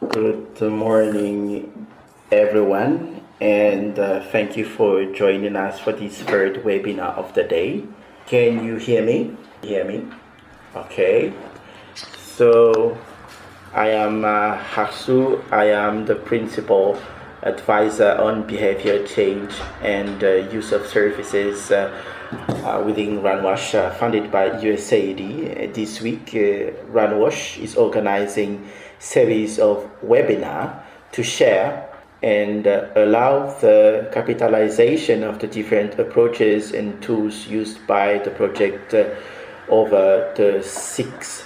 Good morning, everyone, and thank you for joining us for this third webinar of the day. Can you hear me? Hear me? Okay. So, I am Haksu. I am the principal advisor on behavior change and use of services within Runwash, funded by USAID. This week, Runwash is organizing series of webinar to share and allow the capitalization of the different approaches and tools used by the project over the 6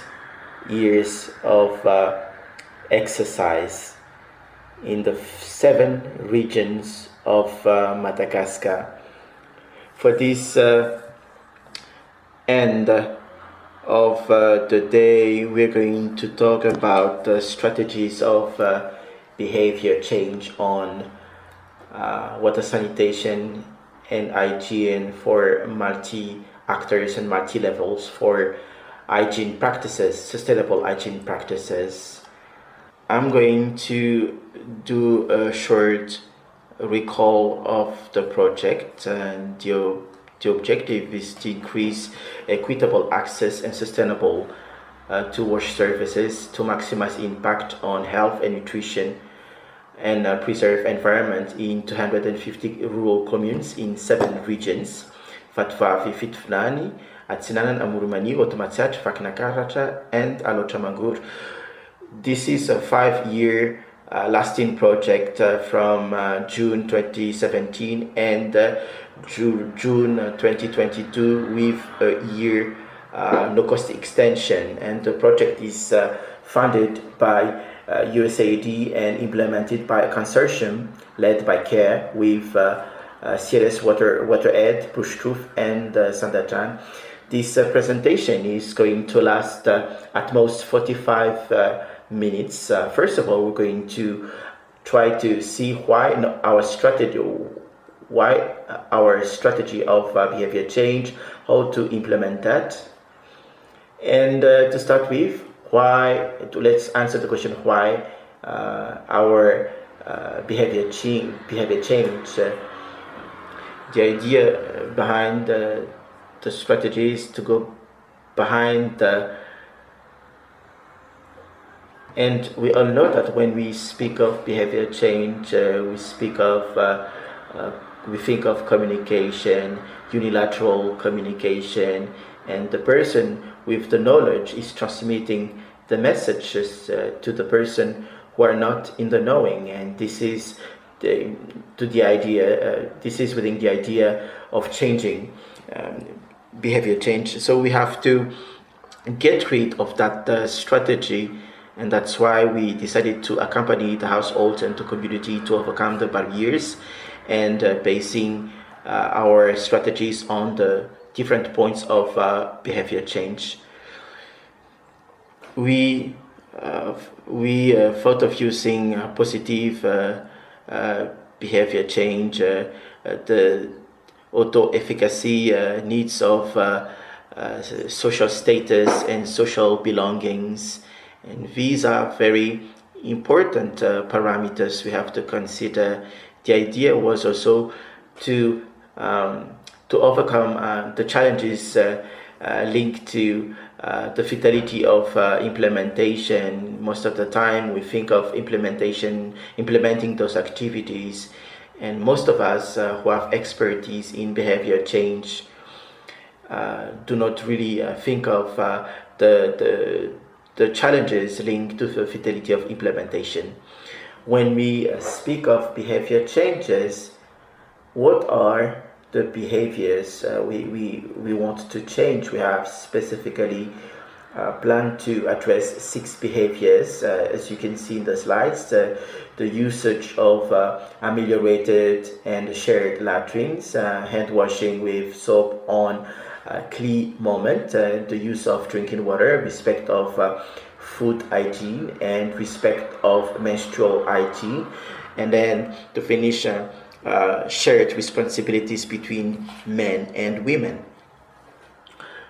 years of exercise in the 7 regions of Madagascar. For this end of the day, we're going to talk about the strategies of behavior change on water sanitation and hygiene for multi-actors and multi-levels for hygiene practices, sustainable hygiene practices. I'm going to do a short recall of the project, and the objective is to increase equitable access and sustainable to wash services to maximize impact on health and nutrition and preserve environment in 250 rural communes in 7 regions. Fatvavy Fitflani, Atsinanan Amurumani, Otomatsat, Faknakarata, and Alotramangur. This is a 5-year lasting project from June 2017 and June 2022 with a year no-cost extension, and the project is funded by USAID and implemented by a consortium led by CARE with CLS WaterEd, Pushtruth, and Sandajan. This presentation is going to last at most 45 minutes. First of all, we're going to try to see why our strategy of behavior change, how to implement that, and to start with, let's answer the question why our behavior change. The idea behind the strategy is to go behind and we all know that when we speak of behavior change, we think of communication, unilateral communication, and the person with the knowledge is transmitting the messages to the person who are not in the knowing, and this is within the idea of changing behavior change. So we have to get rid of that strategy, and that's why we decided to accompany the households and the community to overcome the barriers and basing our strategies on the different points of behavior change. We thought of using positive behavior change, the auto-efficacy needs of social status and social belongings, and these are very important parameters we have to consider. The idea was also to overcome the challenges linked to the fidelity of implementation. Most of the time we think of implementing those activities, and most of us who have expertise in behavior change do not really think of the challenges linked to the fidelity of implementation. When we speak of behavior changes, what are the behaviors we want to change? We have specifically planned to address 6 behaviors, as you can see in the slides. The usage of ameliorated and shared latrines, hand washing with soap on clean moment, the use of drinking water, respect of food hygiene, and respect of menstrual hygiene, and then to finish shared responsibilities between men and women.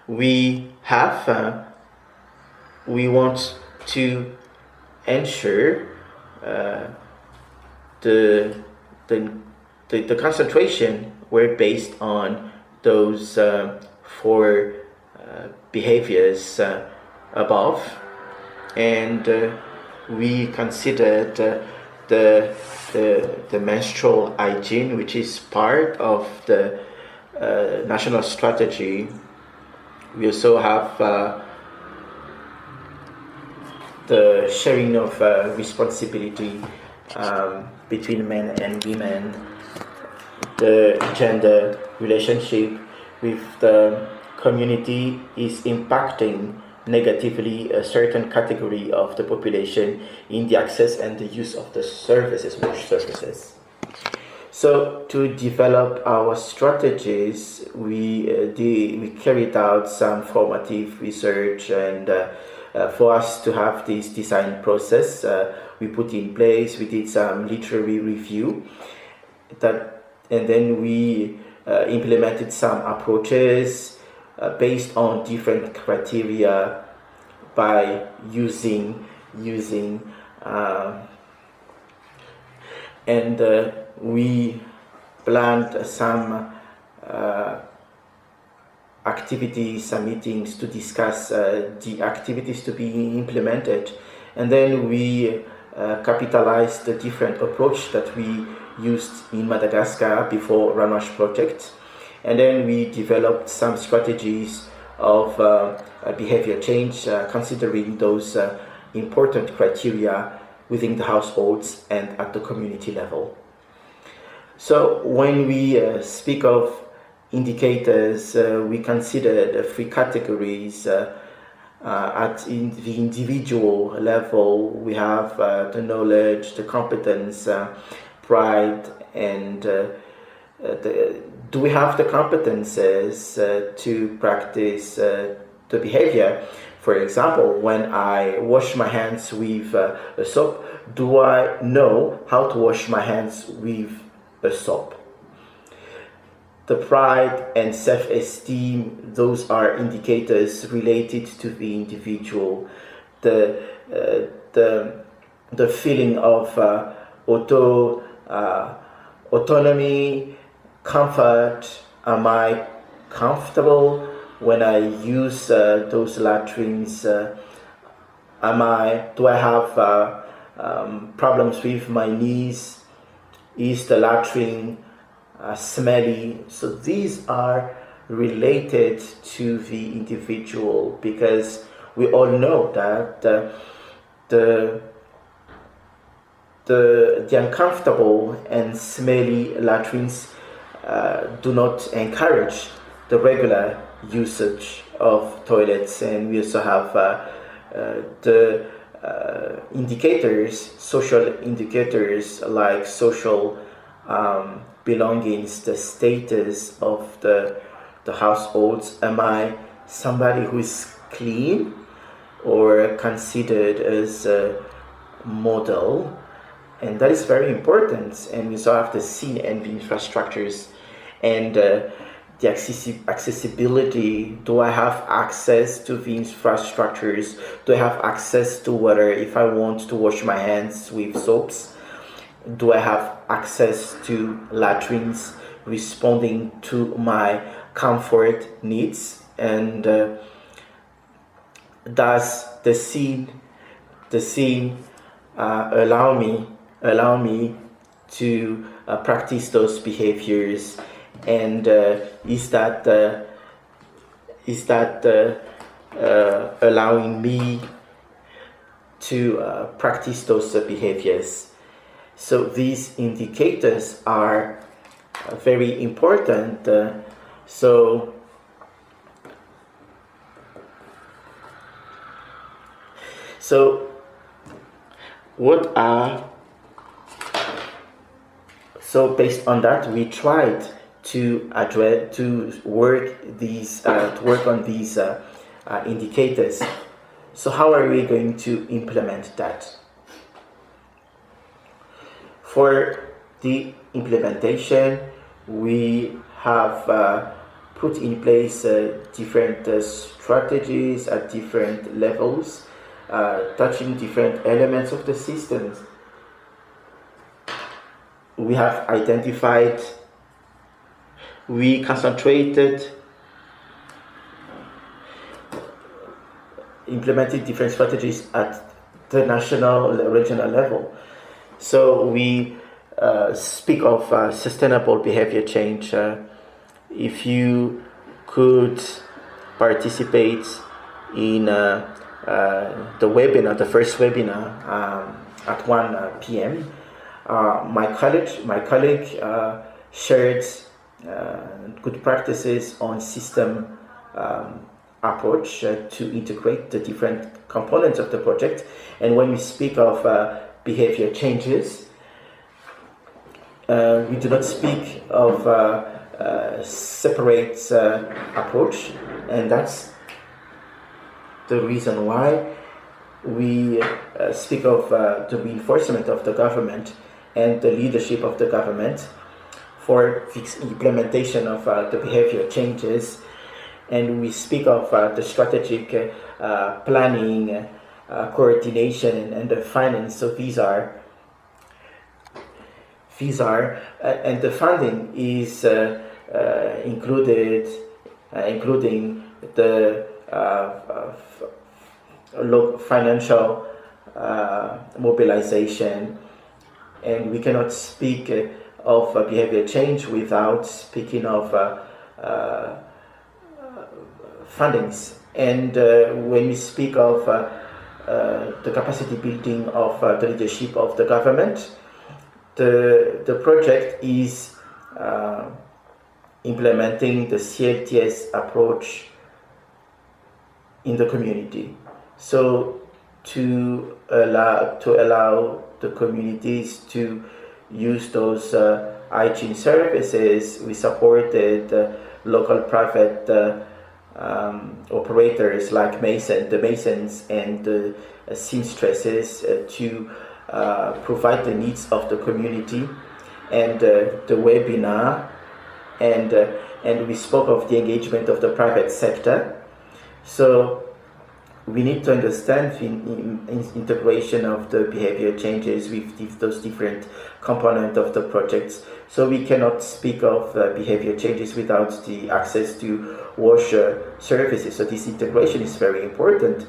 We want to ensure the, the concentration were based on those four behaviors above, and we considered the menstrual hygiene, which is part of the national strategy. We also have the sharing of responsibility between men and women, the gender relationship with the community is impacting negatively a certain category of the population in the access and the use of the services, WASH services. So to develop our strategies, we carried out some formative research, and for us to have this design process, we put in place, we did some literary review, and then we implemented some approaches based on different criteria by using and we planned some activities, some meetings to discuss the activities to be implemented, and then we capitalized the different approach that we used in Madagascar before RunWash project, and then we developed some strategies of behavior change considering those important criteria within the households and at the community level. So when we speak of indicators, we consider the three categories. At the individual level, we have the knowledge, the competence, pride, and do we have the competences to practice the behavior? For example, when I wash my hands with a soap, do I know how to wash my hands with a soap? The pride and self-esteem, those are indicators related to the individual. The feeling of autonomy, comfort. Am I comfortable when I use those latrines? Do I have problems with my knees? Is the latrine smelly? So these are related to the individual, because we all know that the uncomfortable and smelly latrines do not encourage the regular usage of toilets. And we also have the indicators, social indicators like social belongings, the status of the households. Am I somebody who is clean or considered as a model? And that is very important. And we also have the scene and the infrastructures and the accessibility. Do I have access to the infrastructures? Do I have access to water if I want to wash my hands with soaps? Do I have access to latrines responding to my comfort needs? And does the scene allow me to practice those behaviors? And is that allowing me to practice those behaviors? So these indicators are very important. So based on that, we tried to work on these indicators. So how are we going to implement that? For the implementation, we have put in place different strategies at different levels, touching different elements of the systems. we have identified, we concentrated implementing different strategies at the national, regional level. So we speak of sustainable behavior change. If you could participate in the webinar, the first webinar at 1 p.m., my colleague shared good practices on system approach to integrate the different components of the project. And when we speak of behavior changes, we do not speak of separate approach, and that's the reason why we speak of the reinforcement of the government and the leadership of the government for fixed implementation of the behavior changes. And we speak of the strategic planning, coordination, and the finance. So these are, and the funding is included, including the financial mobilization. And we cannot speak of behavior change without speaking of fundings. And when we speak of the capacity building of the leadership of the government, the project is implementing the CLTS approach in the community. So to allow the communities to use those hygiene services, we supported local private operators like the Masons and the seamstresses to provide the needs of the community. And the webinar, and we spoke of the engagement of the private sector. So we need to understand the integration of the behavior changes with those different components of the projects. So we cannot speak of behavior changes without the access to wash services. So this integration is very important.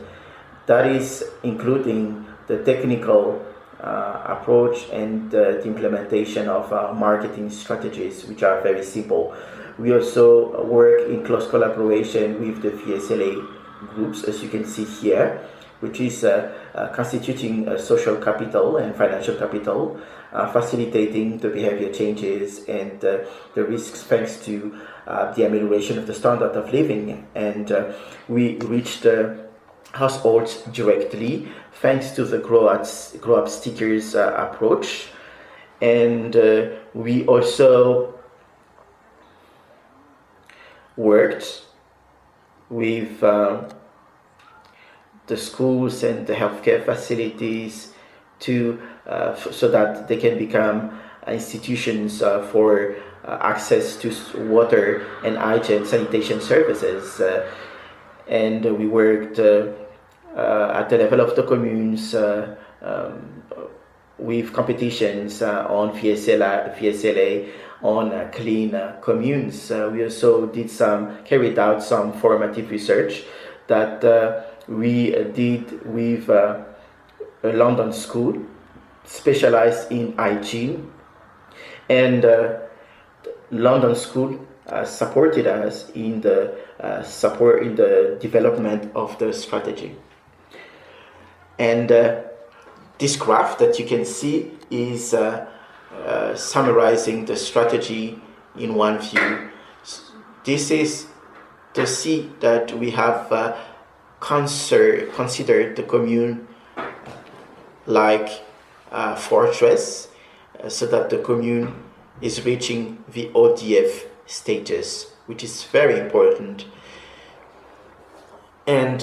That is including the technical approach and the implementation of marketing strategies, which are very simple. We also work in close collaboration with the VSLA groups, as you can see here, which is constituting social capital and financial capital, facilitating the behavior changes and the risks thanks to the amelioration of the standard of living. And we reached households directly thanks to the Grow Up Stickers approach. And we also worked with the schools and the healthcare facilities to so that they can become institutions for access to water and hygiene sanitation services. And we worked at the level of the communes with competitions on VSLA on clean communes. We also carried out some formative research that we did with a London school specialized in hygiene, and London school supported us in the development of the strategy. And this graph that you can see is summarizing the strategy in one view. This is to see that we have considered the commune like a fortress, so that the commune is reaching the ODF status, which is very important. And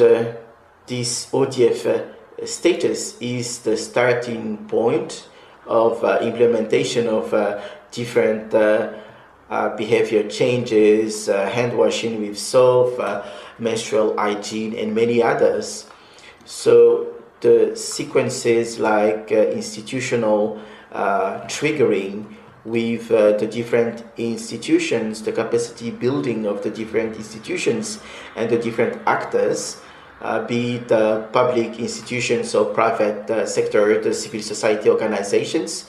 this ODF status is the starting point of implementation of different behavior changes, hand washing with soap, menstrual hygiene, and many others. So the sequences like institutional triggering with the different institutions, the capacity building of the different institutions and the different actors, be it public institutions or private sector, the civil society organizations.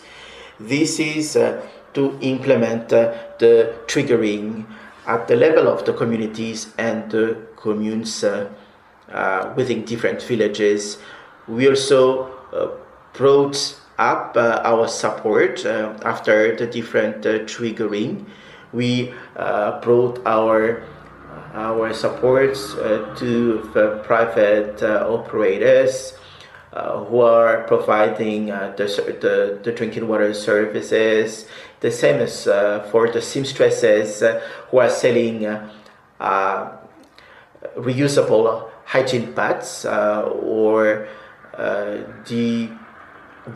This is to implement the triggering at the level of the communities and the communes within different villages. We also brought up our support after the different triggering. We brought our supports to the private operators who are providing the drinking water services. The same as for the seamstresses who are selling reusable hygiene pads or the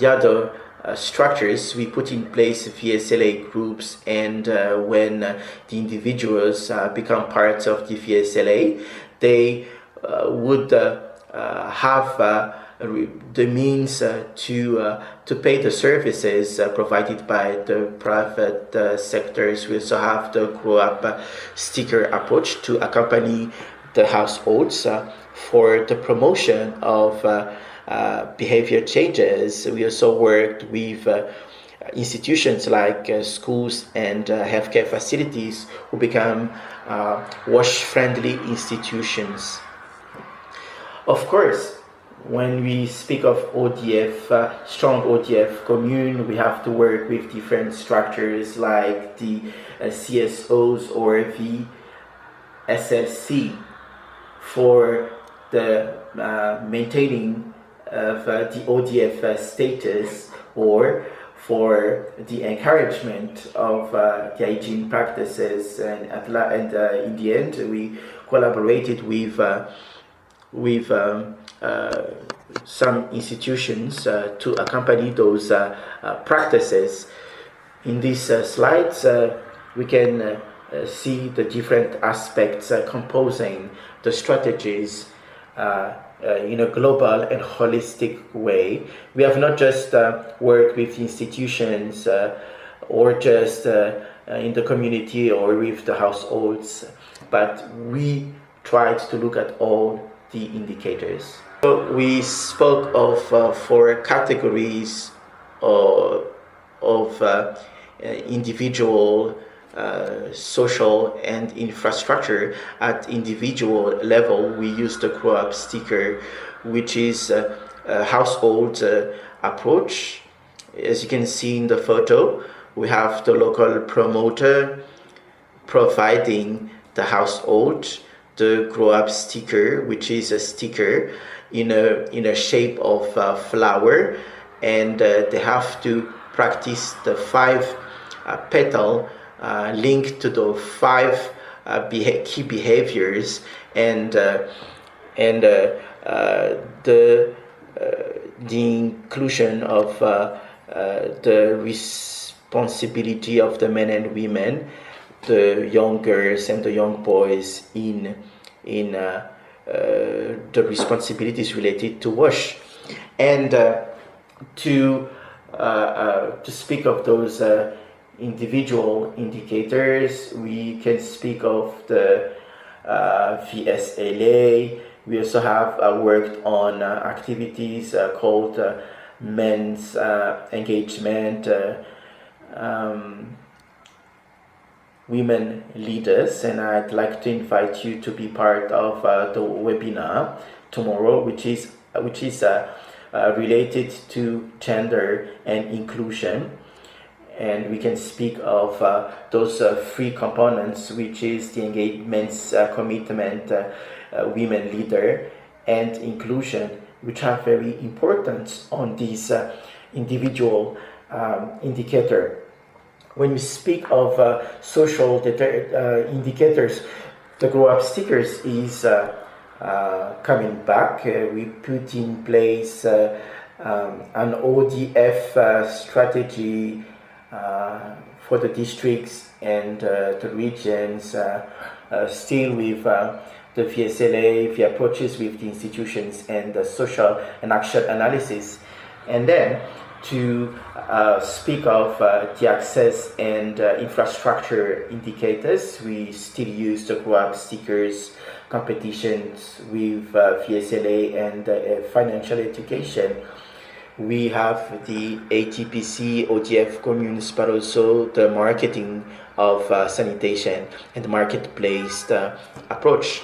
other structures. We put in place VSLA groups, and when the individuals become parts of the VSLA, they would have the means to pay the services provided by the private sectors. We also have the grow up sticker approach to accompany the households for the promotion of behavior changes. We also worked with institutions like schools and healthcare facilities who become wash-friendly institutions. Of course, when we speak of ODF, strong ODF commune, we have to work with different structures like the CSOs or the SLC for the maintaining of the ODF status, or for the encouragement of the hygiene practices, and in the end we collaborated with some institutions to accompany those practices. In these slides we can see the different aspects composing the strategies in a global and holistic way. We have not just worked with institutions or just in the community or with the households, but we tried to look at all the indicators. So we spoke of 4 categories of individual, social and infrastructure. At individual level, we use the grow up sticker, which is a household approach. As you can see in the photo, we have the local promoter providing the household the grow up sticker, which is a sticker in a shape of flower, and they have to practice the 5 petal linked to the 5 key behaviors, and the inclusion of the responsibility of the men and women, the young girls and the young boys in the responsibilities related to wash. And to speak of those individual indicators, we can speak of the VSLA. We also have worked on activities called men's engagement, women leaders, and I'd like to invite you to be part of the webinar tomorrow, which is related to gender and inclusion. And we can speak of those 3 components, which is the engagement's commitment, women leader, and inclusion, which are very important on this individual indicator. When we speak of social indicators, the grow up stickers is coming back. We put in place an ODF strategy for the districts and the regions, still with the VSLA, the approaches with the institutions, and the social and action analysis. And then to speak of the access and infrastructure indicators. We still use the grab stickers competitions with VSLA and financial education. We have the ATPC, ODF communes, but also the marketing of sanitation and marketplace approach.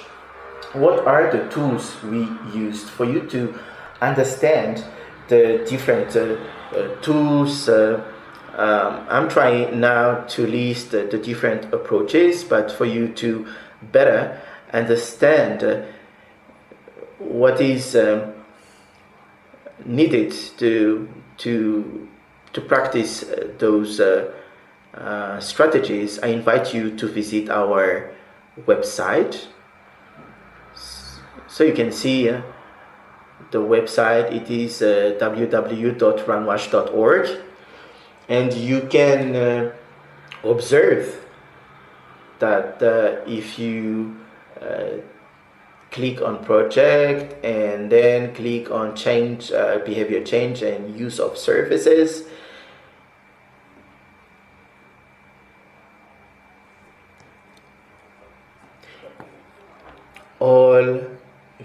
What are the tools we used for you to understand the different tools? I'm trying now to list the different approaches, but for you to better understand what is needed to practice those strategies, I invite you to visit our website. So you can see the website. It is www.runwash.org, and you can observe that if you click on project and then click on change, behavior change and use of services, all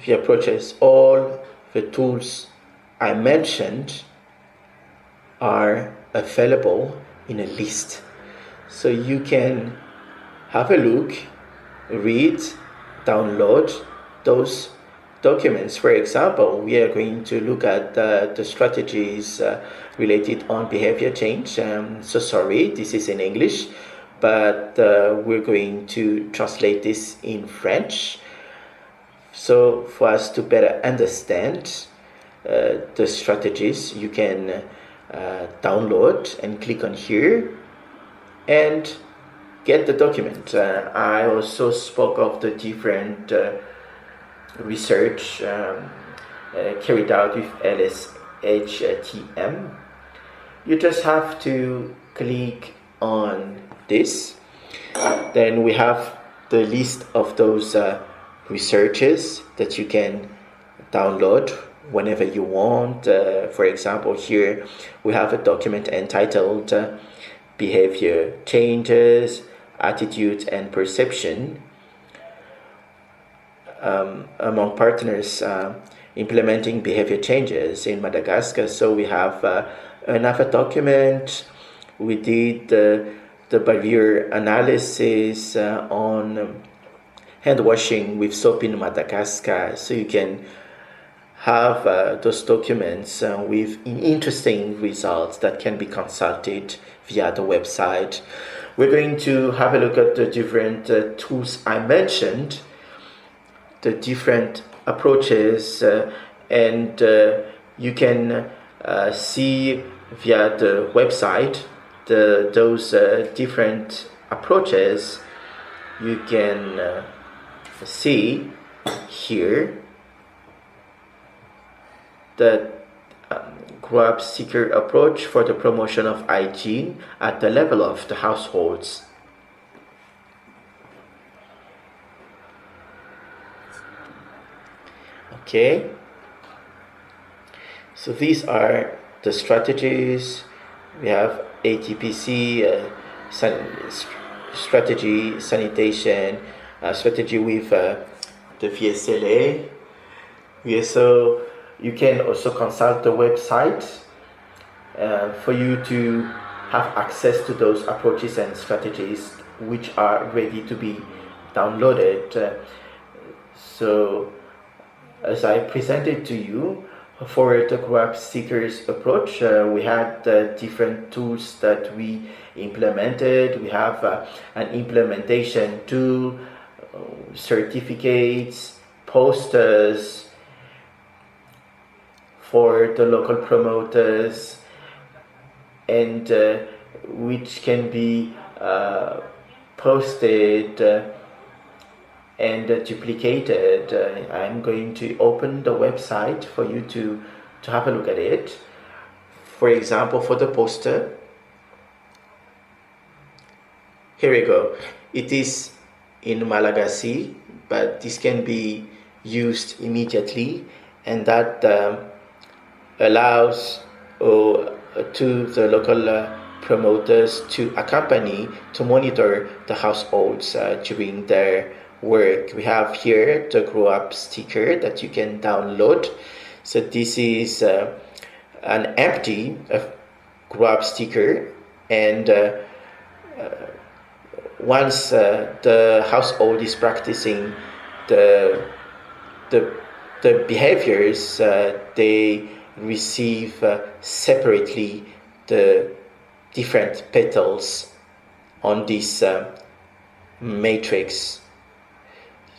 the approaches, all the tools I mentioned are available in a list. So you can have a look, read, download those documents. For example, we are going to look at the strategies related on behavior change. So sorry, this is in English, but we're going to translate this in French. So for us to better understand the strategies, you can download and click on here and get the document. I also spoke of the different research carried out with LSHTM. You just have to click on this. Then we have the list of those researches that you can download whenever you want. For example, here we have a document entitled Behavior Changes, Attitudes and Perception among partners implementing behavior changes in Madagascar. So we have another document. We did the barrier analysis on hand washing with soap in Madagascar. So you can have those documents with interesting results that can be consulted via the website. We're going to have a look at the different tools I mentioned, the different approaches, and you can see via the website those different approaches. You can see here the grab seeker approach for the promotion of hygiene at the level of the households. Okay, so these are the strategies. We have ATPC, strategy, sanitation, strategy with the VSLA. So you can also consult the website for you to have access to those approaches and strategies which are ready to be downloaded. So as I presented to you, for the grab seekers approach, we had different tools that we implemented. We have an implementation tool, certificates, posters for the local promoters, and which can be posted and duplicated. I'm going to open the website for you to have a look at it. For example, for the poster, here we go. It is in Malagasy, but this can be used immediately, and that allows or to the local promoters to accompany, to monitor the households during their work. We have here the grow up sticker that you can download. So this is an empty grow up sticker, and once the household is practicing the behaviors, they receive separately the different petals on this matrix.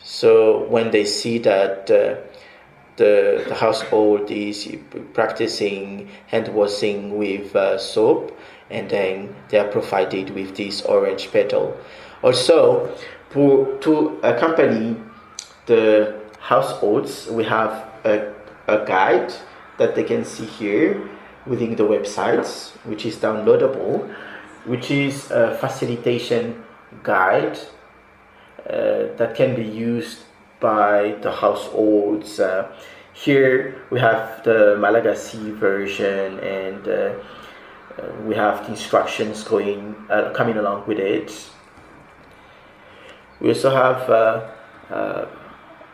So when they see that the household is practicing hand washing with soap, and then they are provided with this orange petal. Also, to accompany the households, we have a guide that they can see here within the websites, which is downloadable, which is a facilitation guide that can be used by the households. Here we have the Malagasy version, and we have the instructions coming along with it. We also have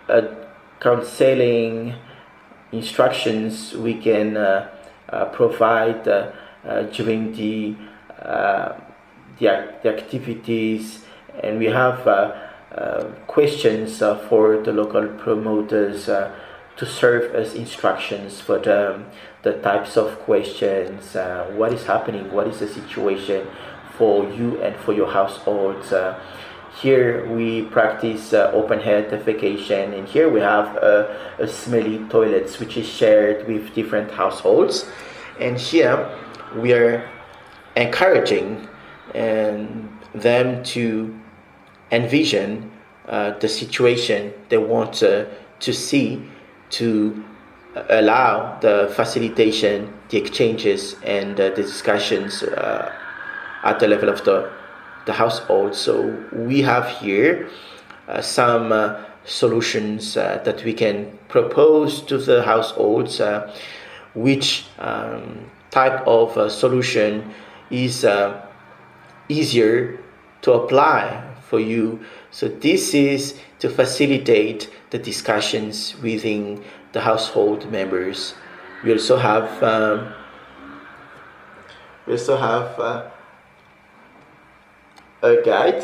a counseling instructions we can provide during the activities, and we have questions for the local promoters to serve as instructions for them, the types of questions, what is happening, what is the situation for you and for your households. Here we practice open hair defecation, and here we have a smelly toilets which is shared with different households. And here we are encouraging them to envision the situation they want to see, to allow the facilitation, the exchanges, and the discussions at the level of the household. So we have here some solutions that we can propose to the households. Which type of solution is easier to apply for you? So this is to facilitate the discussions within the household members. We also have a guide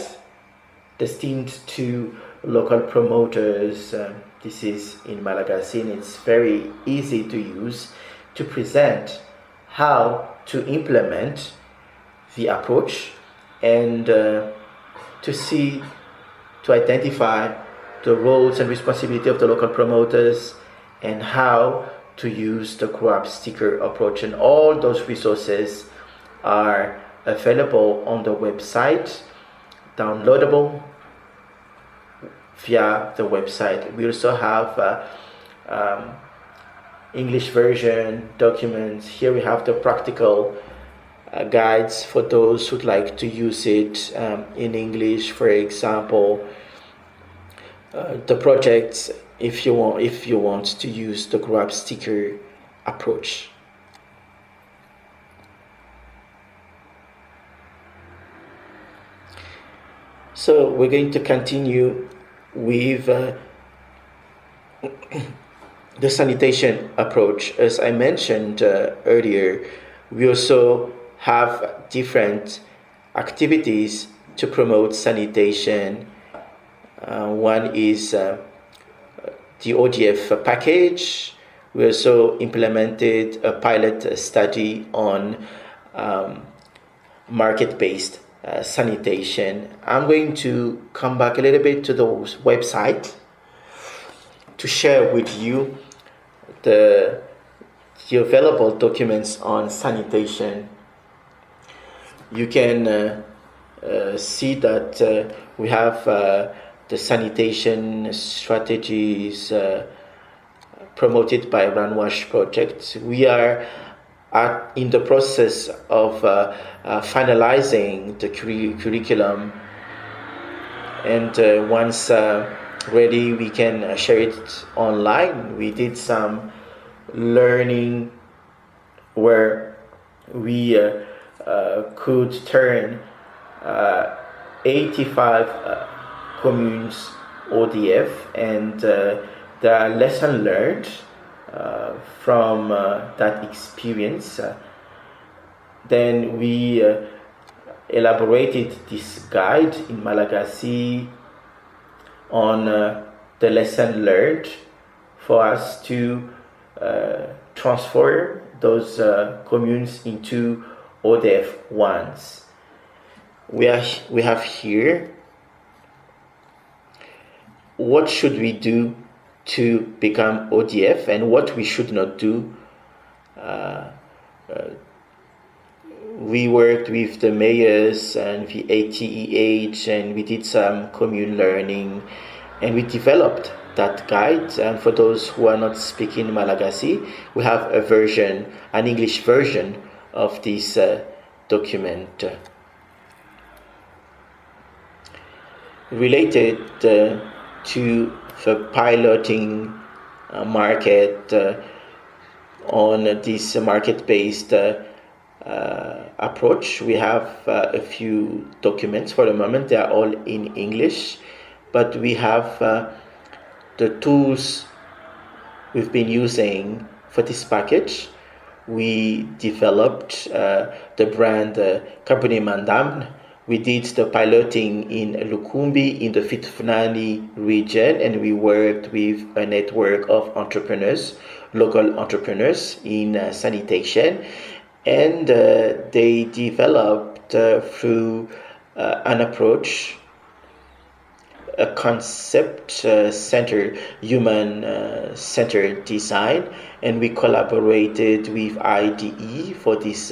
destined to local promoters. This is in Malagasy, and it's very easy to use to present how to implement the approach, and to identify the roles and responsibility of the local promoters, and how to use the grow up sticker approach. And all those resources are available on the website, downloadable via the website. We also have English version documents. Here we have the practical guides for those who'd like to use it in English, for example. The projects, if you want to use the grow up sticker approach. So we're going to continue with the sanitation approach. As I mentioned earlier, we also have different activities to promote sanitation. One is the ODF package. We also implemented a pilot study on market-based sanitation. I'm going to come back a little bit to the website to share with you the available documents on sanitation. You can see that we have the sanitation strategies promoted by Runwash Project. We are in the process of finalizing the curriculum, and once ready, we can share it online. We did some learning where we could turn 85 communes ODF, and the lesson learned from that experience. Then we elaborated this guide in Malagasy on the lesson learned for us to transfer those communes into ODF ones. We have here what should we do to become ODF and what we should not do. We worked with the mayors and the EAH, and we did some commune learning, and we developed that guide. And for those who are not speaking Malagasy, we have an English version of this document. Related to the piloting market on this market-based approach, we have a few documents. For the moment, they are all in English, but we have the tools we've been using for this package. We developed the brand Compagnie Mandam. We did the piloting in Lukumbi in the Fitfnani region, and we worked with a network of entrepreneurs, local entrepreneurs in sanitation, and they developed through an approach, a concept-centered, human-centered design, and we collaborated with IDE for these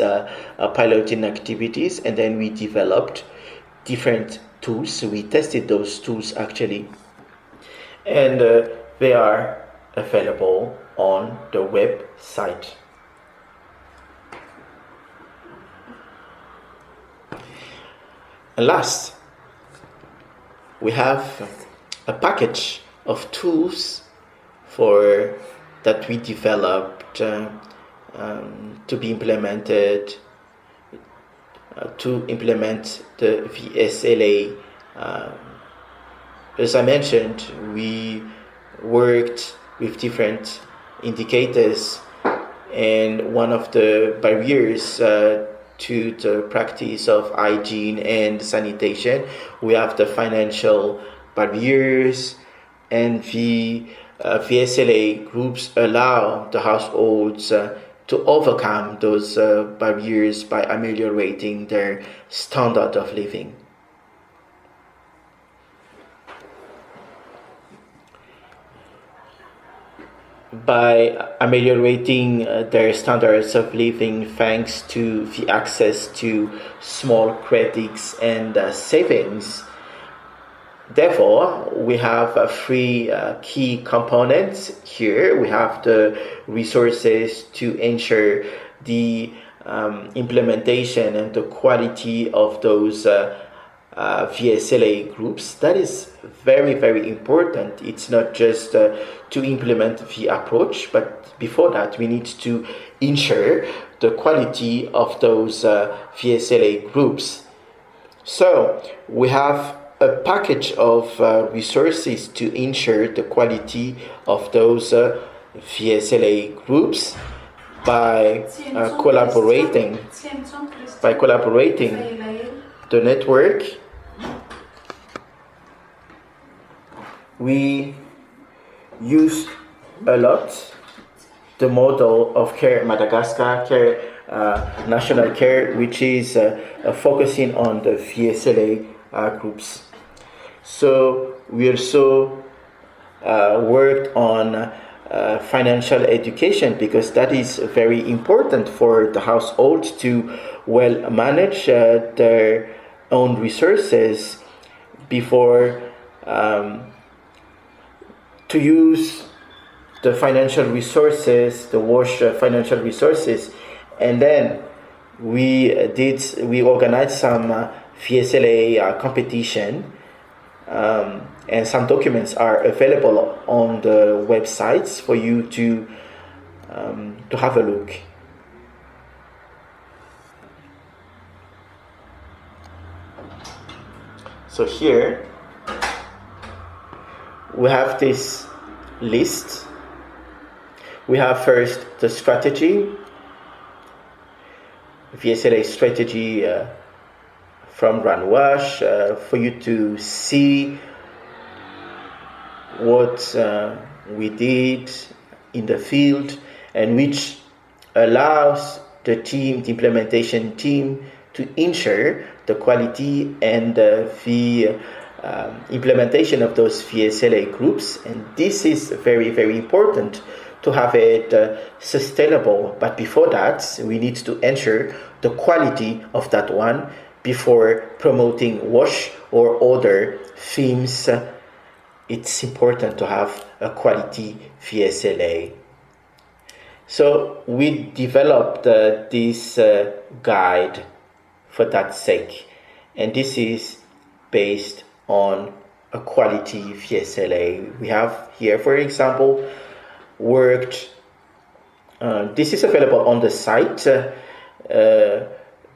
piloting activities, and then we developed different tools. So we tested those tools actually, and they are available on the website. And last, we have a package of tools that we developed to be implemented to implement the VSLA. As I mentioned, we worked with different indicators, and one of the barriers to the practice of hygiene and sanitation, we have the financial barriers, and the VSLA groups allow the households to overcome those barriers by ameliorating their standard of living. By ameliorating their standards of living thanks to the access to small credits and savings. Therefore, we have three key components here. We have the resources to ensure the implementation and the quality of those VSLA groups. That is very, very important. It's not just to implement the approach, but before that, we need to ensure the quality of those VSLA groups. So we have a package of resources to ensure the quality of those VSLA groups by collaborating the network. We use a lot the model of Care Madagascar, Care National Care, which is focusing on the VSLA groups. So we also worked on financial education, because that is very important for the households to well manage their own resources before to use the financial resources, the WASH financial resources. And then we organized some VSLA competition, and some documents are available on the websites for you to have a look. So here we have this list. We have first the strategy, VSLA strategy from Ranwash, for you to see what we did in the field, and which allows the team, the implementation team, to ensure the quality and the implementation of those VSLA groups. And this is very, very important to have it sustainable. But before that, we need to ensure the quality of that one before promoting WASH or other themes. It's important to have a quality VSLA. So we developed this guide for that sake, and this is based on a quality VSLA. We have here, for example, worked, this is available on the site, a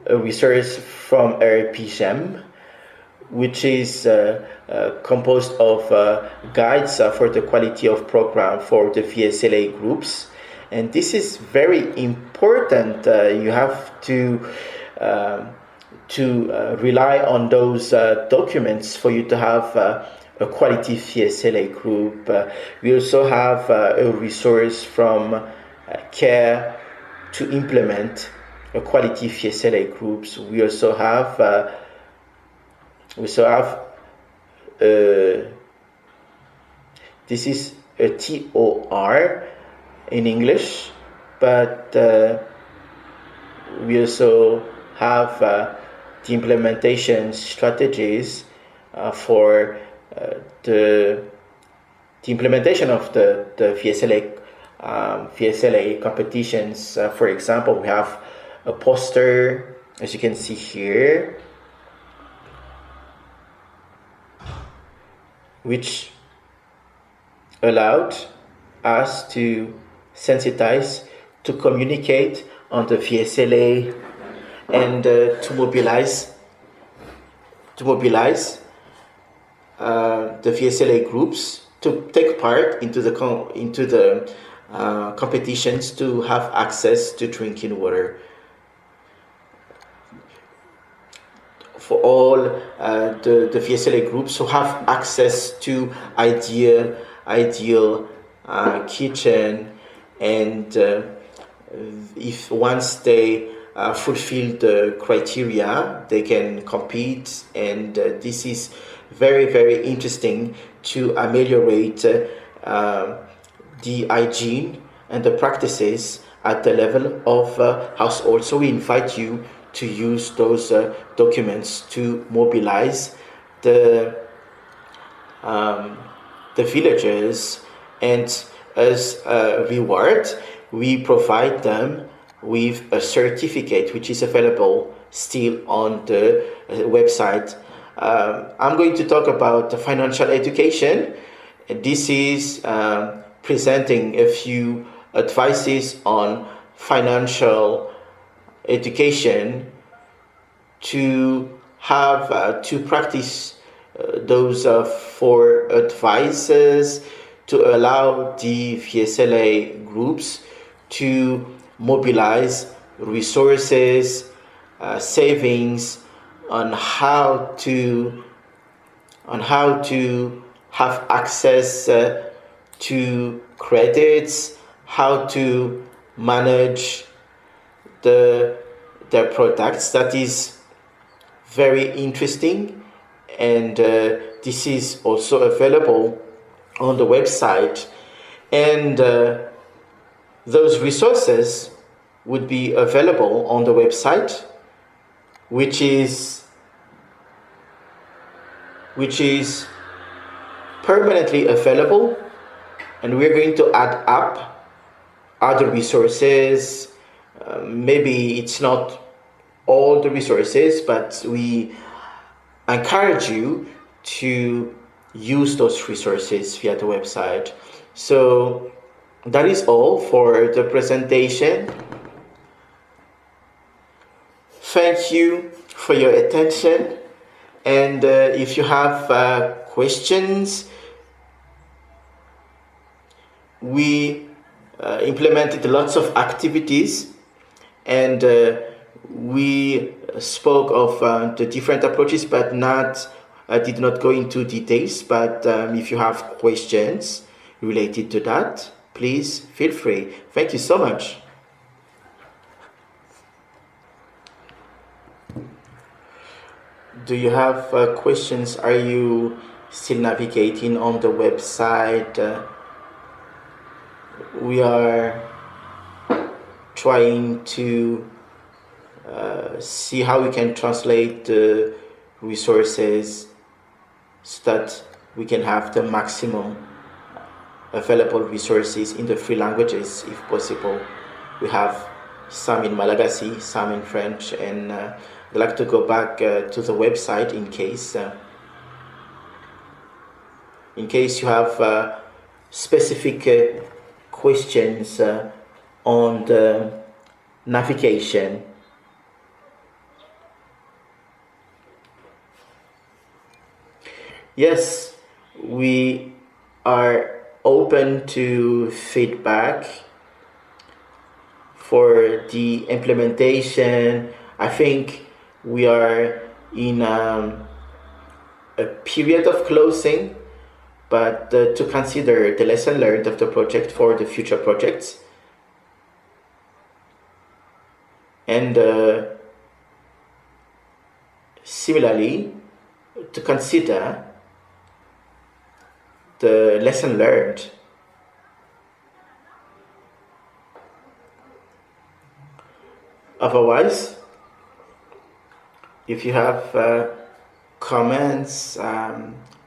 resource from RPGEM, which is composed of guides for the quality of program for the VSLA groups. And this is very important. You have to rely on those documents for you to have a quality VSLA group. We also have a resource from CARE to implement a quality VSLA groups. We also have this is a TOR in English, but we also have the implementation strategies for the implementation of the VSLA competitions. For example, we have a poster, as you can see here, which allowed us to sensitize, to communicate on the VSLA, and to mobilize the VSLA groups to take part into the competitions, to have access to drinking water. For all the VSLA groups who have access to ideal kitchen, and if once they fulfill the criteria, they can compete. And this is very, very interesting to ameliorate the hygiene and the practices at the level of household. So we invite you to use those documents to mobilize the villagers, and as a reward, we provide them with a certificate which is available still on the website. I'm going to talk about the financial education. This is presenting a few advices on financial education to have to practice those 4 advices to allow the VSLA groups to mobilize resources, savings, on how to have access to credits, how to manage their products. That is very interesting, and this is also available on the website. And those resources would be available on the website, which is permanently available, and we're going to add up other resources. Maybe it's not all the resources, but we encourage you to use those resources via the website. So that is all for the presentation. Thank you for your attention. And if you have questions, we implemented lots of activities, and we spoke of the different approaches, but did not go into details. But if you have questions related to that, please feel free. Thank you so much. Do you have questions? Are you still navigating on the website? We are trying to see how we can translate the resources so that we can have the maximum available resources in the three languages if possible. We have some in Malagasy, some in French, and I'd like to go back to the website in case you have specific questions on the navigation. Yes, we are open to feedback for the implementation. I think we are in a period of closing, but to consider the lesson learned of the project for the future projects. And similarly, to consider the lesson learned. Otherwise, if you have comments,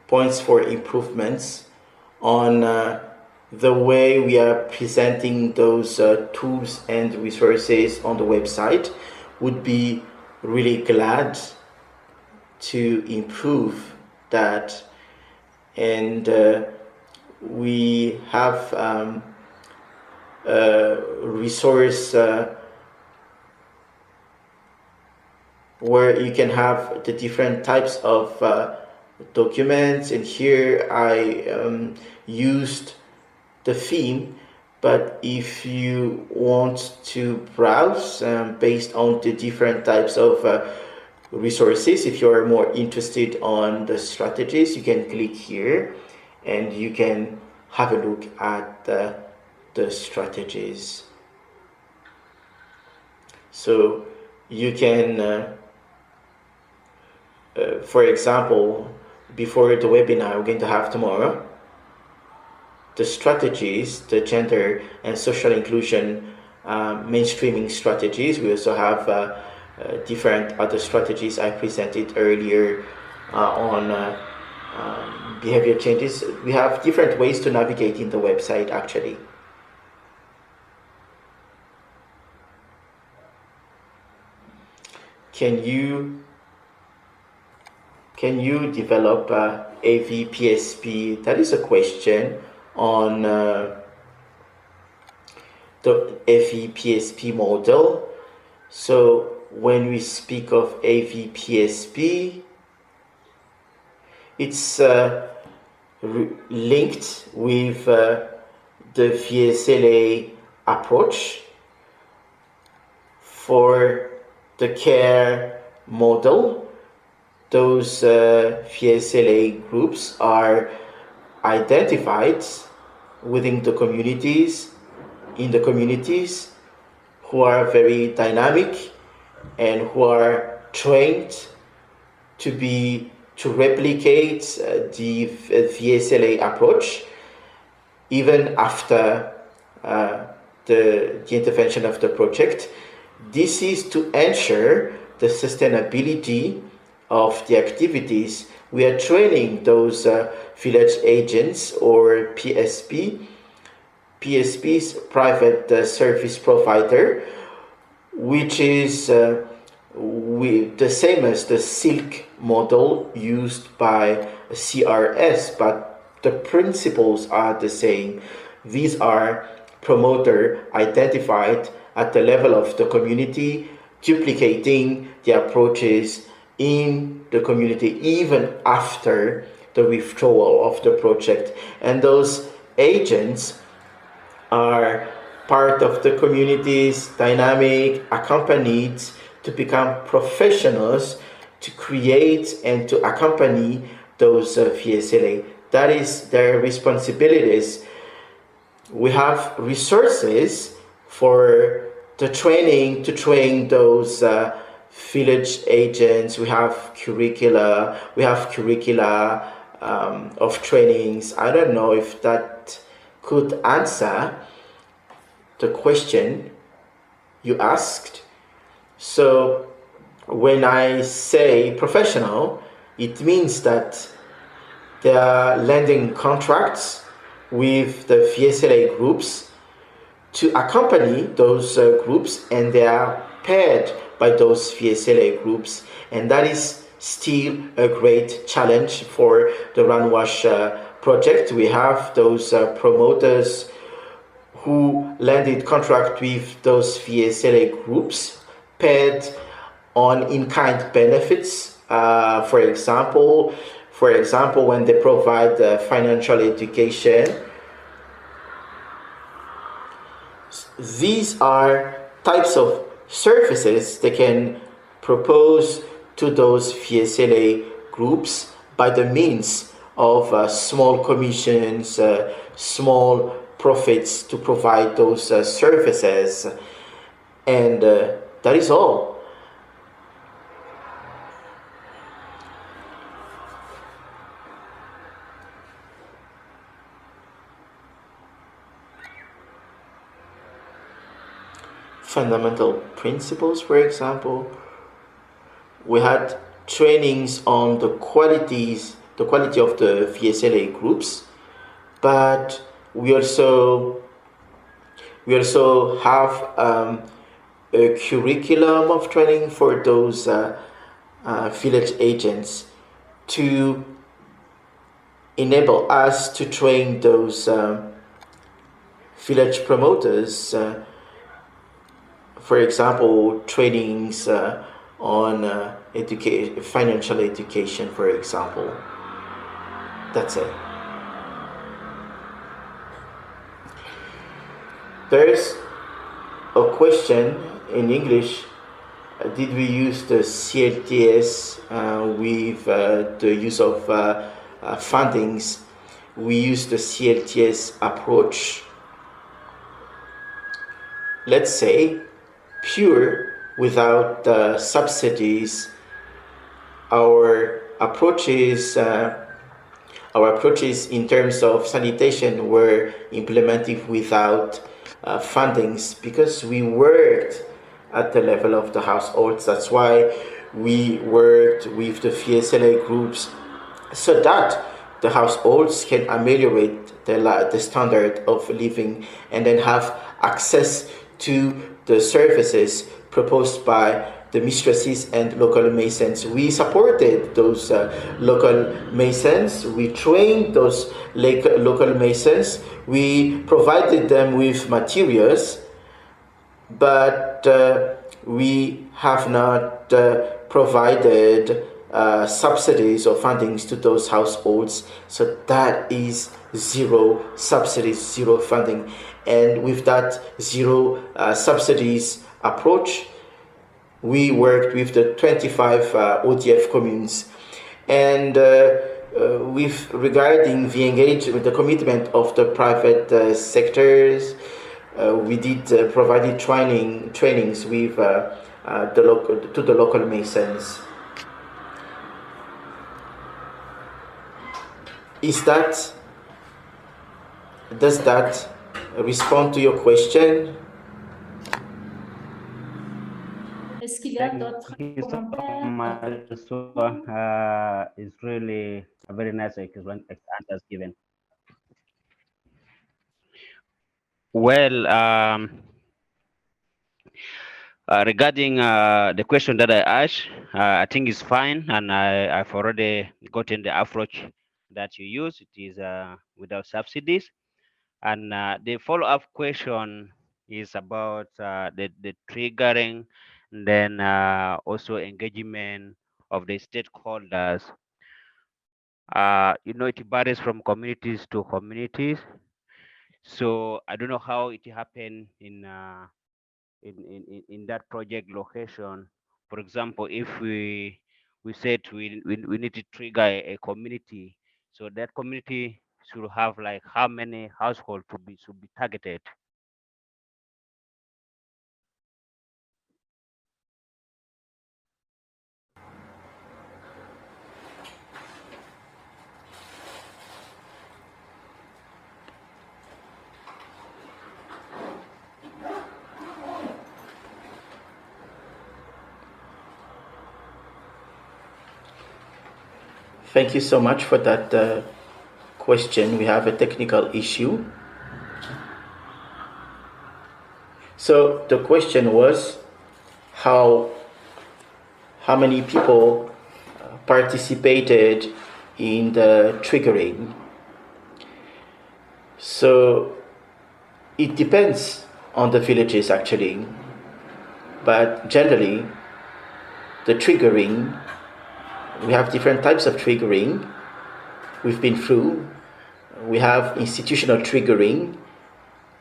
points for improvements on the way we are presenting those tools and resources on the website, would be really glad to improve that. And we have a resource where you can have the different types of documents, and here I used the theme, but if you want to browse based on the different types of resources, if you're more interested on the strategies, you can click here and you can have a look at the strategies. So you can for example, before the webinar we're going to have tomorrow, the strategies, the gender and social inclusion mainstreaming strategies. We also have different other strategies I presented earlier on behavior changes. We have different ways to navigate in the website actually. Can you develop AVPSP? That is a question on the AVPSP model. So when we speak of AVPSP, it's linked with the VSLA approach for the care model. Those VSLA groups are identified within the communities, in the communities, who are very dynamic and who are trained to replicate the VSLA approach even after the intervention of the project. This is to ensure the sustainability of the activities. We are training those village agents or PSPs, private service provider, which is the same as the SILK model used by CRS, but the principles are the same. These are promoter identified at the level of the community, duplicating the approaches in the community even after the withdrawal of the project. And those agents are part of the community's dynamic, accompanied to become professionals to create and to accompany those VSLA. That is their responsibilities. We have resources for the training to train those village agents. We have curricula of trainings. I don't know if that could answer the question you asked. So when I say professional, it means that they are landing contracts with the VSLA groups to accompany those groups, and they are paired by those VSLA groups. And that is still a great challenge for the Runwash project. We have those promoters who landed contract with those VSLA groups paired on in-kind benefits. For example, when they provide financial education, these are types of services they can propose to those VSLA groups by the means of small commissions, small profits to provide those services. And that is all. Fundamental principles, for example, we had trainings on the quality of the VSLA groups, but we also have a curriculum of training for those village agents to enable us to train those village promoters. For example, trainings on financial education, for example. That's it. There's a question in English. Did we use the CLTS with the use of fundings? We use the CLTS approach. Let's say pure without subsidies. Our approaches in terms of sanitation were implemented without fundings because we worked at the level of the households. That's why we worked with the VSLA groups so that the households can ameliorate the standard of living and then have access to the services proposed by the mistresses and local masons. We supported those local masons. We trained those local masons. We provided them with materials, but we have not provided subsidies or fundings to those households. So that is zero subsidies, zero funding. And with that zero subsidies approach, we worked with the 25 ODF communes. And with regarding the commitment of the private sectors, we did provided trainings with to the local masons. Does that respond to your question? Est-ce qu'il y a d'autres commentaires? So, it's really a very nice answers given. Well, regarding the question that I asked, I think it's fine, and I've already gotten the approach that you use. It is without subsidies, and the follow-up question is about the triggering, then also engagement of the stakeholders. It varies from communities to communities. So I don't know how it happened in that project location. For example, if we said we need to trigger a community, so that community should have like how many households should be targeted. Thank you so much for that question. We have a technical issue. So the question was how many people participated in the triggering. So it depends on the villages actually, but generally the triggering, we have different types of triggering we've been through. We have institutional triggering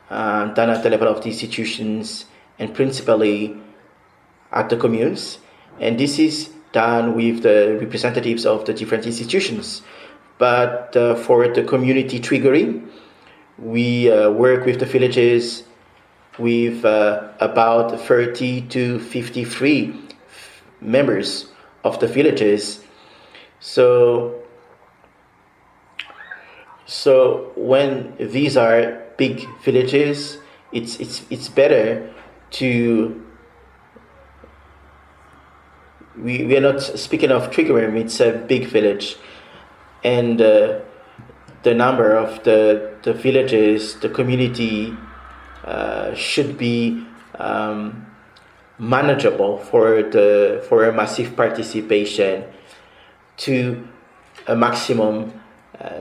done at the level of the institutions and principally at the communes, and this is done with the representatives of the different institutions. But for the community triggering, we work with the villages with about 30 to 53 members of the villages. So when these are big villages, it's better to, we are not speaking of triggering, it's a big village, and the number of the villages, the community should be manageable for a massive participation to a maximum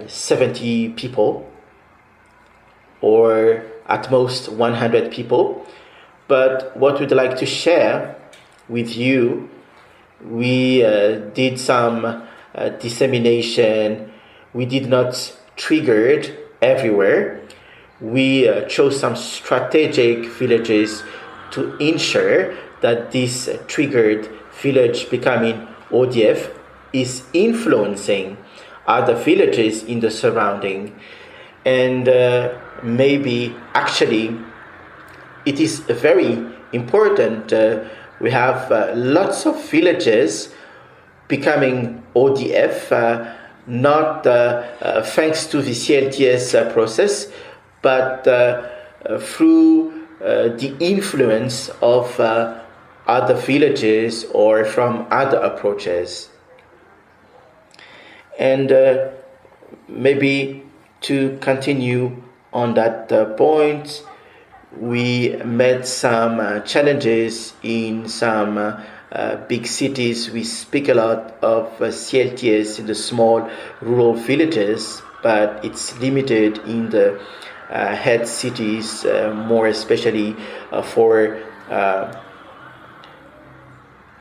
70 people or at most 100 people. But what we'd like to share with you, we did some dissemination. We did not trigger it everywhere. We chose some strategic villages to ensure that this triggered village becoming ODF is influencing other villages in the surrounding. And maybe actually it is very important. We have lots of villages becoming ODF, not thanks to the CLTS process, but through the influence of other villages or from other approaches. And maybe to continue on that point, we met some challenges in some big cities. We speak a lot of CLTS in the small rural villages, but it's limited in the head cities, more especially for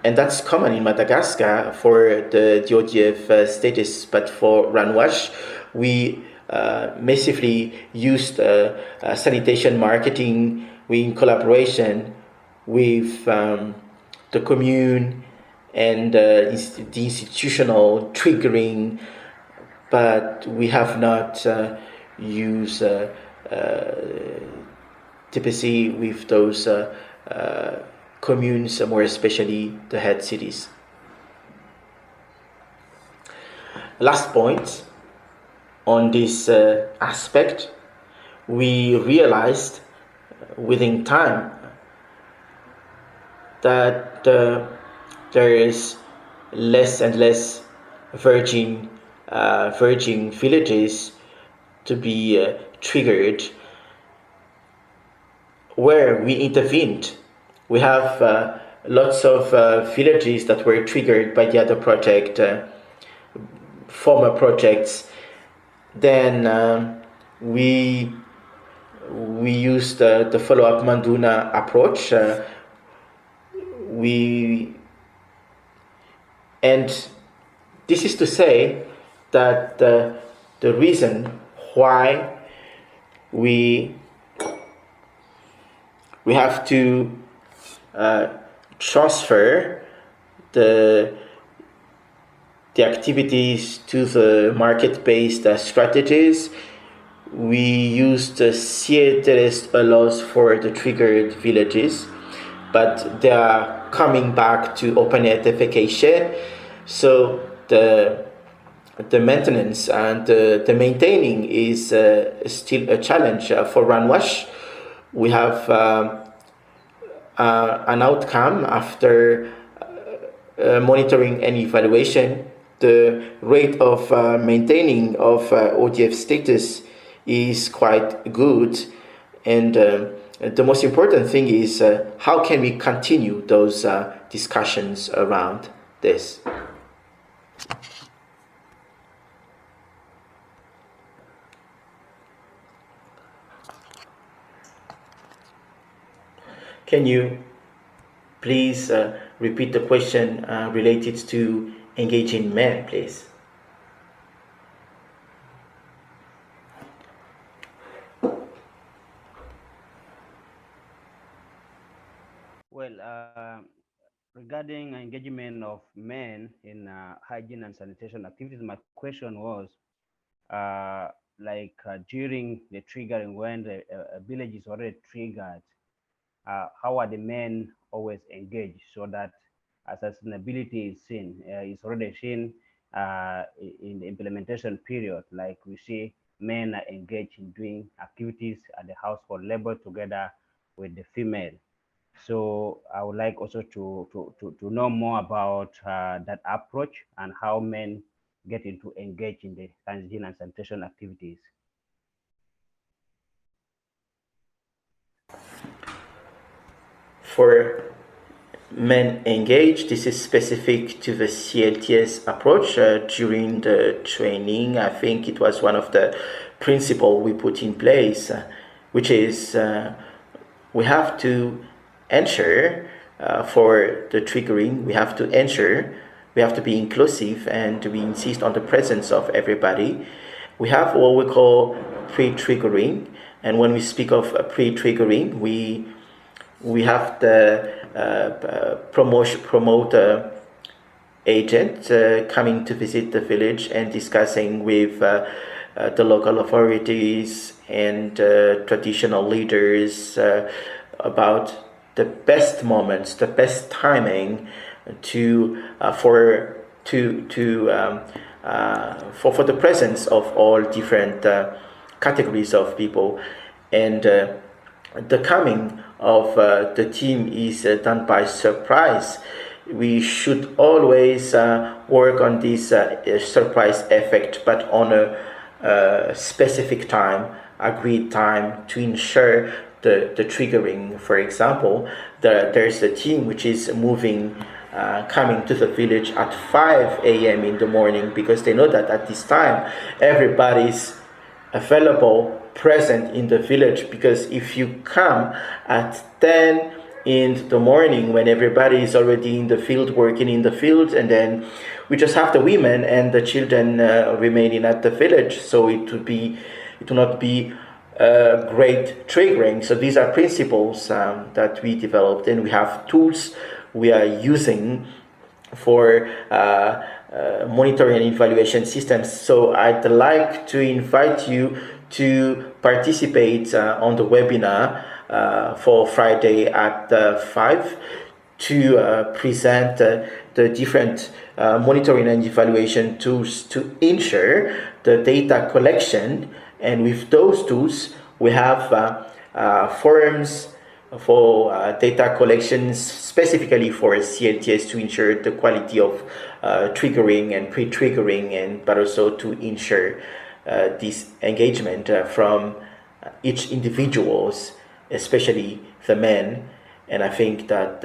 and that's common in Madagascar for the ODF status, but for Ranwash, we massively used sanitation marketing. We in collaboration with the commune and the institutional triggering, but we have not used TPC with those communes, more especially the head cities. Last point on this aspect, we realized within time that there is less and less virgin villages to be triggered where we intervened. We have lots of villages that were triggered by the other project, former projects. Then we used the follow-up Manduna approach. And this is to say that the reason why we have to transfer the activities to the market-based strategies. We used CTLS allows for the triggered villages, but they are coming back to OpenAITification. So the maintenance and the maintaining is still a challenge for Runwash. We have an outcome after monitoring and evaluation. The rate of maintaining of ODF status is quite good, and the most important thing is how can we continue those discussions around this. Can you please repeat the question related to engaging men, please? Well, regarding engagement of men in hygiene and sanitation activities, my question was during the triggering, when the village is already triggered, how are the men always engaged so that sustainability is seen, is already seen in the implementation period, like we see men are engaged in doing activities at the household labor together with the female. So I would like also to know more about that approach and how men get into engage in the hygiene and sanitation activities. For men engaged, this is specific to the CLTS approach. During the training, I think it was one of the principles we put in place, which is we have to ensure for the triggering, we have to ensure, we have to be inclusive, and we insist on the presence of everybody. We have what we call pre-triggering, and when we speak of pre-triggering, we have the promoter agent coming to visit the village and discussing with the local authorities and traditional leaders about the best moments, the best timing for the presence of all different categories of people, and the coming of the team is done by surprise. We should always work on this surprise effect, but on a specific time, agreed time, to ensure the triggering. For example, there's a team which is moving, coming to the village at 5 a.m. in the morning, because they know that at this time everybody's available, present in the village. Because if you come at 10 in the morning when everybody is already in the field, working in the field, and then we just have the women and the children remaining at the village, so it will not be great triggering. So these are principles that we developed, and we have tools we are using for monitoring and evaluation systems. So I'd like to invite you to participate on the webinar for Friday at 5 to present the different monitoring and evaluation tools to ensure the data collection. And with those tools, we have forums for data collections specifically for CLTS to ensure the quality of triggering and pre-triggering, but also to ensure this engagement from each individuals, especially the men. And I think that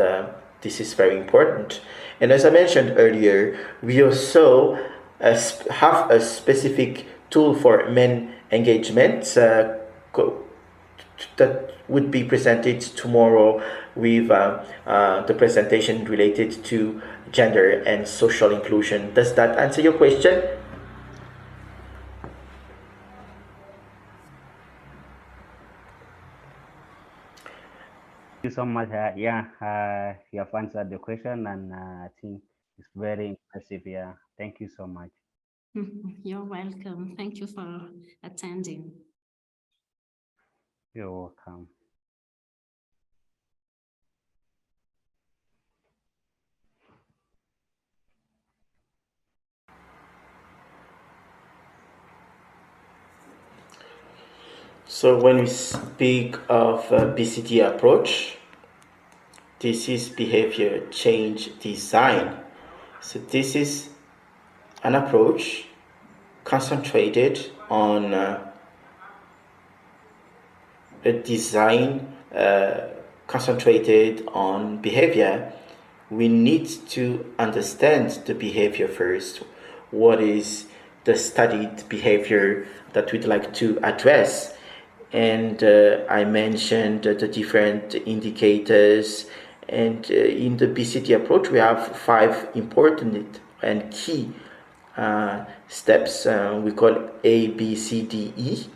this is very important. And as I mentioned earlier, we also have a specific tool for men engagement that would be presented tomorrow with the presentation related to gender and social inclusion. Does that answer your question? Thank you so much. You have answered the question, and I think it's very impressive. Yeah, thank you so much. You're welcome. Thank you for attending. You're welcome. So when we speak of BCD approach, this is behavior change design. So this is an approach concentrated on a design concentrated on behavior. We need to understand the behavior first. What is the studied behavior that we'd like to address? And I mentioned the different indicators. And in the BCD approach, we have 5 important and key steps. We call A, B, C, D, E.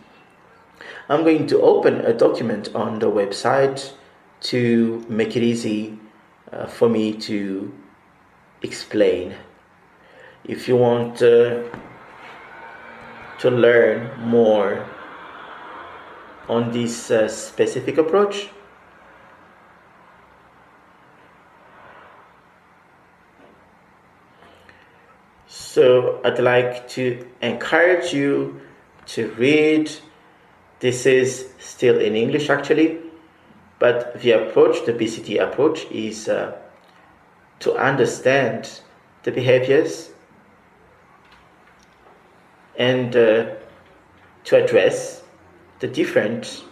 I'm going to open a document on the website to make it easy for me to explain. If you want to learn more on this specific approach, so I'd like to encourage you to read. This is still in English actually, but the approach, the BCD approach, is to understand the behaviors and to address the different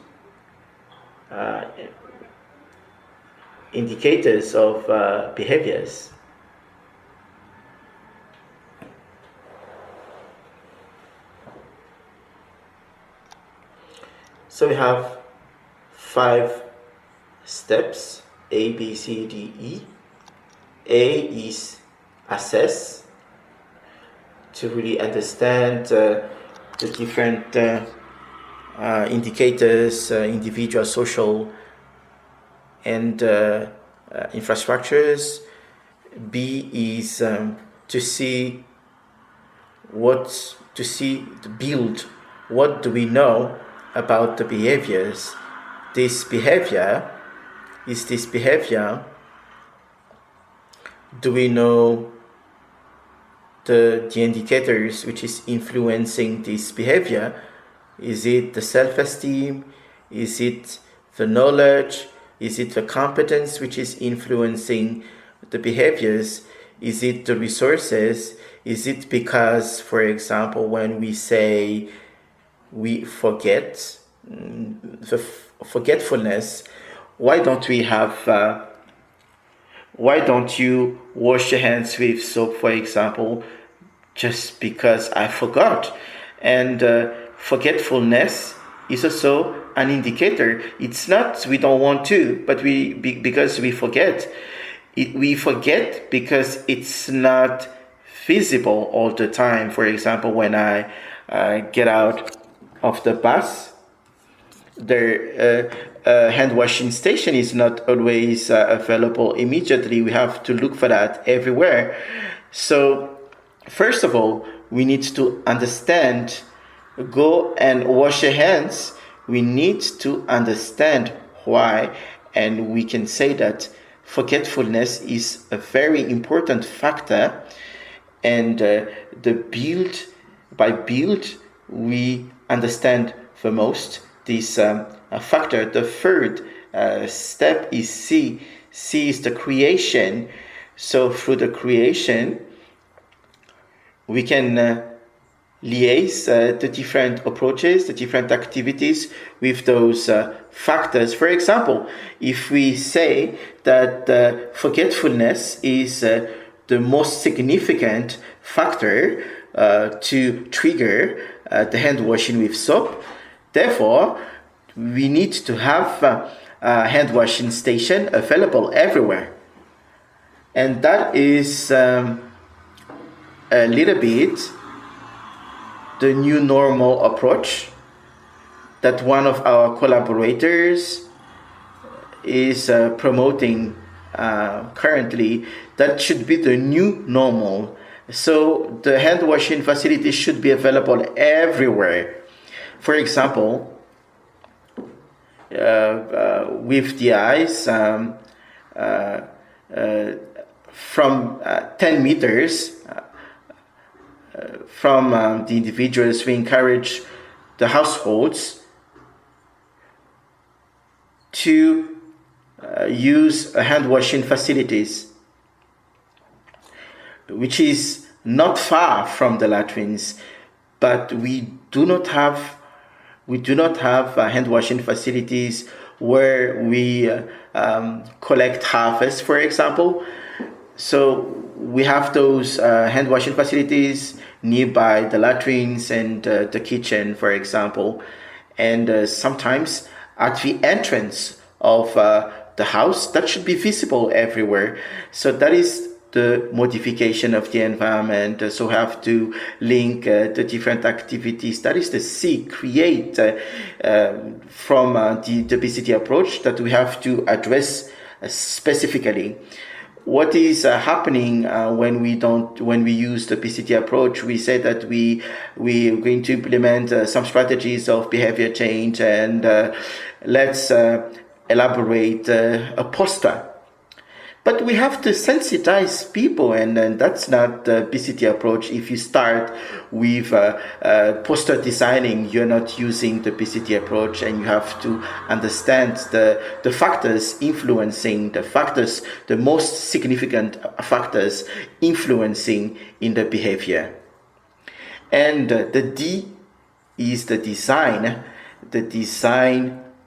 indicators of behaviors. So we have 5 steps, A, B, C, D, E. A is assess, to really understand the different indicators, individual, social, and infrastructures. B is to build what do we know about the behaviors. This behavior, do we know the indicators which is influencing this behavior? Is it the self-esteem? Is it the knowledge? Is it the competence which is influencing the behaviors? Is it the resources? Is it because, for example, when we say we forget, the forgetfulness, why don't you wash your hands with soap, for example, just because I forgot? And forgetfulness is also an indicator. It's not we don't want to, but because we forget. We forget because it's not feasible all the time. For example, when I get out of the bus, the hand washing station is not always available immediately. We have to look for that everywhere. So first of all, we need to understand, go and wash your hands. We need to understand why, and we can say that forgetfulness is a very important factor. And by build, we understand the most this factor. The third step is C. C is the creation. So through the creation, we can liaise the different approaches, the different activities with those factors. For example, if we say that forgetfulness is the most significant factor to trigger the hand washing with soap, therefore, we need to have a hand washing station available everywhere. And that is a little bit the new normal approach that one of our collaborators is promoting currently. That should be the new normal. So the hand washing facilities should be available everywhere. For example, with the eyes, from 10 meters from the individuals, we encourage the households to use hand washing facilities, which is not far from the latrines, but we do not have hand washing facilities where we collect harvest, for example. So we have those hand washing facilities nearby the latrines and the kitchen, for example, and sometimes at the entrance of the house, that should be visible everywhere. So that is the modification of the environment. So have to link the different activities. That is the C, create from the BCT approach that we have to address specifically. What is happening when we use the BCT approach? We say that we're going to implement some strategies of behavior change, and let's elaborate a poster. But we have to sensitize people, and that's not the BCT approach. If you start with poster designing, you're not using the BCT approach, and you have to understand the factors influencing, the most significant factors influencing in the behavior. And the D is the design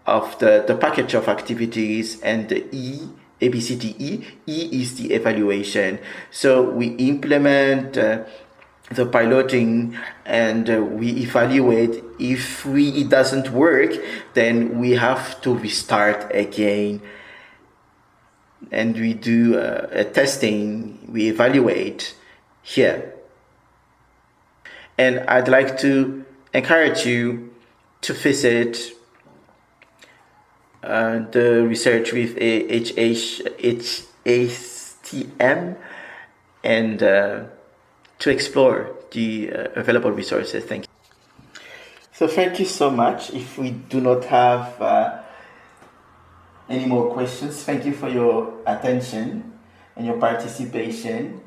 of the package of activities, and the E, ABCDE. E is the evaluation. So we implement the piloting, and we evaluate. If it doesn't work, then we have to restart again. And we do a testing, we evaluate here. And I'd like to encourage you to visit the research with HSTM and to explore the available resources. Thank you. So thank you so much. If we do not have any more questions, thank you for your attention and your participation.